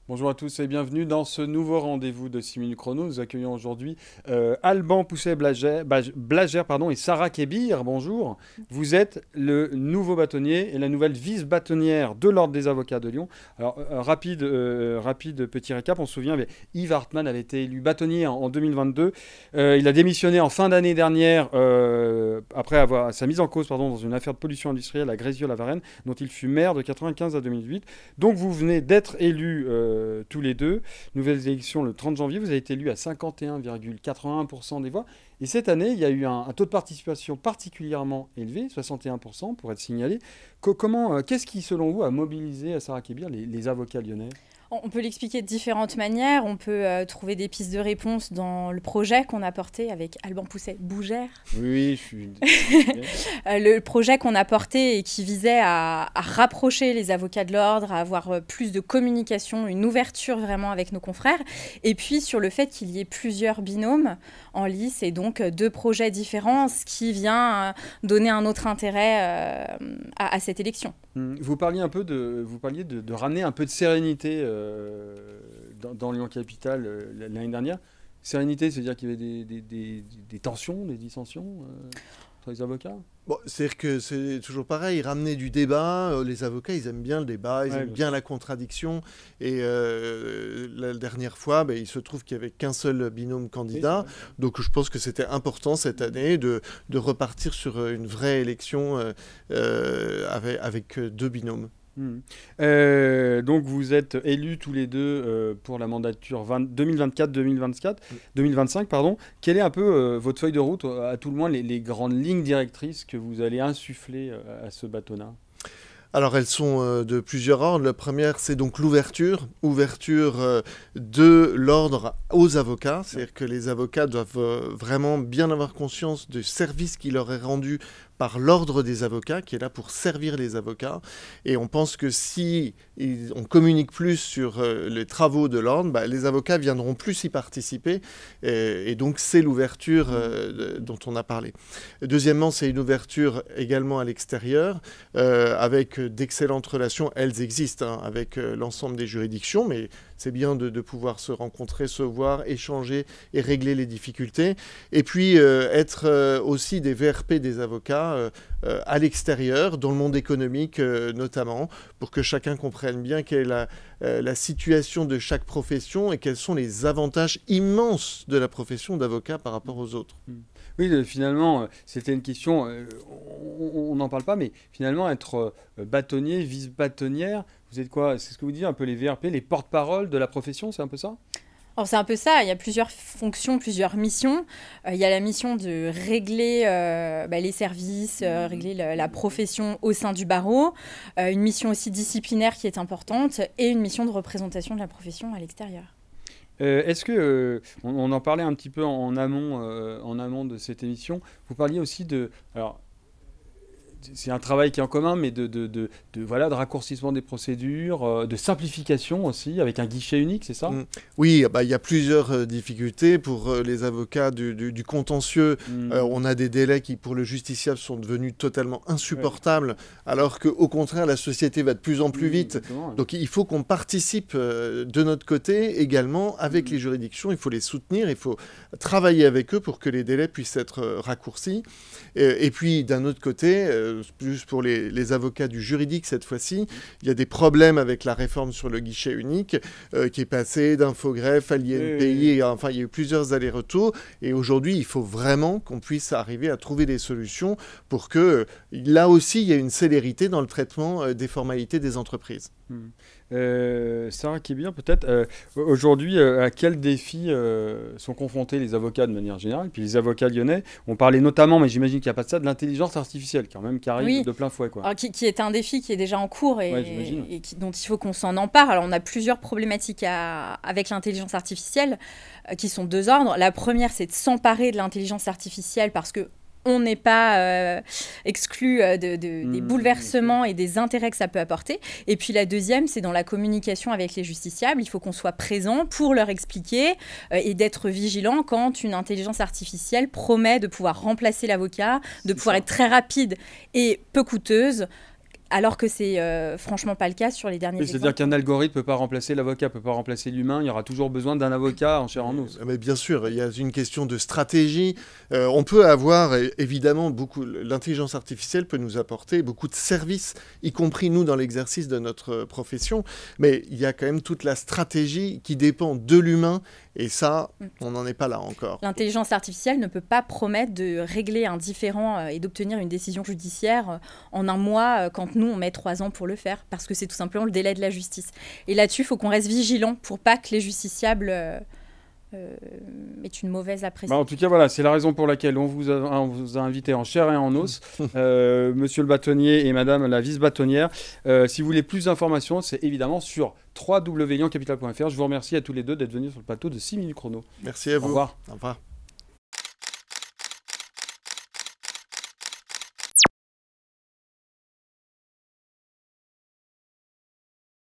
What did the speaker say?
Bonjour à tous et bienvenue dans ce nouveau rendez-vous de 6 minutes chrono. Nous accueillons aujourd'hui Alban Pousset-Blagère et Sarah Kébir. Bonjour. Vous êtes le nouveau bâtonnier et la nouvelle vice-bâtonnière de l'Ordre des avocats de Lyon. Alors, rapide petit récap. On se souvient, mais Yves Hartmann avait été élu bâtonnier en 2022. Il a démissionné en fin d'année dernière après avoir sa mise en cause dans une affaire de pollution industrielle à Grézieux-la-Varenne, dont il fut maire de 95 à 2008. Donc vous venez d'être élu tous les deux. Nouvelles élections le 30 janvier. Vous avez été élu à 51,81% des voix. Et cette année, il y a eu un taux de participation particulièrement élevé, 61% pour être signalé. Qu'est-ce qui, selon vous, a mobilisé à Sarah Kébir les avocats lyonnais? On peut l'expliquer de différentes manières. On peut trouver des pistes de réponse dans le projet qu'on a porté avec Alban Pousset-Bougère. Oui, je suis... Le projet qu'on a porté et qui visait à rapprocher les avocats de l'ordre, à avoir plus de communication, une ouverture vraiment avec nos confrères. Et puis sur le fait qu'il y ait plusieurs binômes en lice et donc deux projets différents, ce qui vient donner un autre intérêt à cette élection. Vous parliez de ramener un peu de sérénité dans Lyon-Capitale l'année dernière. Sérénité, c'est-à-dire qu'il y avait des tensions, des dissensions entre les avocats? Bon, c'est-à-dire que c'est toujours pareil, ramener du débat, les avocats, ils aiment bien le débat, ils aiment bien la contradiction. Et la dernière fois, il se trouve qu'il n'y avait qu'un seul binôme candidat. Oui, donc je pense que c'était important cette année de repartir sur une vraie élection avec deux binômes. Donc vous êtes élus tous les deux pour la mandature 2024-2025. Quelle est un peu votre feuille de route, à tout le moins les grandes lignes directrices que vous allez insuffler à ce bâtonnat? Alors elles sont de plusieurs ordres. La première, c'est donc l'ouverture de l'ordre aux avocats. C'est-à-dire que les avocats doivent vraiment bien avoir conscience du service qui leur est rendu par l'ordre des avocats, qui est là pour servir les avocats. Et on pense que si on communique plus sur les travaux de l'ordre, les avocats viendront plus y participer. Et donc, c'est l'ouverture dont on a parlé. Deuxièmement, c'est une ouverture également à l'extérieur, avec d'excellentes relations. Elles existent avec l'ensemble des juridictions, mais c'est bien de pouvoir se rencontrer, se voir, échanger et régler les difficultés. Et puis, être aussi des VRP des avocats à l'extérieur, dans le monde économique notamment, pour que chacun comprenne bien quelle est la situation de chaque profession et quels sont les avantages immenses de la profession d'avocat par rapport aux autres. Oui, finalement, c'était une question, on n'en parle pas, mais finalement, être bâtonnier, vice-bâtonnière, vous êtes quoi? C'est ce que vous dites, un peu les VRP, les porte-parole de la profession, c'est un peu ça? Alors c'est un peu ça, il y a plusieurs fonctions, plusieurs missions. Il y a la mission de régler les services, régler la profession au sein du barreau, une mission aussi disciplinaire qui est importante et une mission de représentation de la profession à l'extérieur. Est-ce que, on en parlait un petit peu en amont de cette émission, vous parliez aussi de... Alors, c'est un travail qui est en commun, mais de raccourcissement des procédures, de simplification aussi, avec un guichet unique, c'est ça? Oui, il y a plusieurs difficultés pour les avocats du contentieux. On a des délais qui, pour le justiciable, sont devenus totalement insupportables, alors qu'au contraire, la société va de plus en plus vite. Donc il faut qu'on participe de notre côté également avec les juridictions. Il faut les soutenir, il faut travailler avec eux pour que les délais puissent être raccourcis. Et puis, d'un autre côté... plus pour les avocats du juridique cette fois-ci, il y a des problèmes avec la réforme sur le guichet unique qui est passé d'Infogreffe à l'INPI. Enfin, il y a eu plusieurs allers-retours. Et aujourd'hui, il faut vraiment qu'on puisse arriver à trouver des solutions pour que, là aussi, il y ait une célérité dans le traitement des formalités des entreprises. Sarah Kébir, peut-être, aujourd'hui, à quels défis sont confrontés les avocats de manière générale, puis les avocats lyonnais? On parlait notamment, mais j'imagine qu'il n'y a pas de ça, de l'intelligence artificielle, quand même, qui arrive de plein fouet, quoi. Alors, qui est un défi qui est déjà en cours et dont il faut qu'on s'en empare. Alors, on a plusieurs problématiques avec l'intelligence artificielle qui sont de deux ordres. La première, c'est de s'emparer de l'intelligence artificielle parce que on n'est pas exclu des bouleversements et des intérêts que ça peut apporter. Et puis la deuxième, c'est dans la communication avec les justiciables. Il faut qu'on soit présent pour leur expliquer et d'être vigilant quand une intelligence artificielle promet de pouvoir remplacer l'avocat, de pouvoir être très rapide et peu coûteuse Alors que c'est franchement pas le cas sur les derniers exemples. C'est-à-dire qu'un algorithme ne peut pas remplacer l'avocat, ne peut pas remplacer l'humain. Il y aura toujours besoin d'un avocat en chair en os. Mais bien sûr, il y a une question de stratégie. On peut avoir, évidemment, l'intelligence artificielle peut nous apporter beaucoup de services, y compris nous dans l'exercice de notre profession. Mais il y a quand même toute la stratégie qui dépend de l'humain. Et ça, on n'en est pas là encore. L'intelligence artificielle ne peut pas promettre de régler un différend et d'obtenir une décision judiciaire en un mois quand nous, on met 3 ans pour le faire, parce que c'est tout simplement le délai de la justice. Et là-dessus, il faut qu'on reste vigilant pour pas que les justiciables aient une mauvaise appréciation. En tout cas, voilà, c'est la raison pour laquelle on vous a invité en chair et en os, monsieur le bâtonnier et madame la vice-bâtonnière. Si vous voulez plus d'informations, c'est évidemment sur www.lioncapital.fr. Je vous remercie à tous les deux d'être venus sur le plateau de 6 minutes chrono. Merci à vous. Au revoir. Au revoir.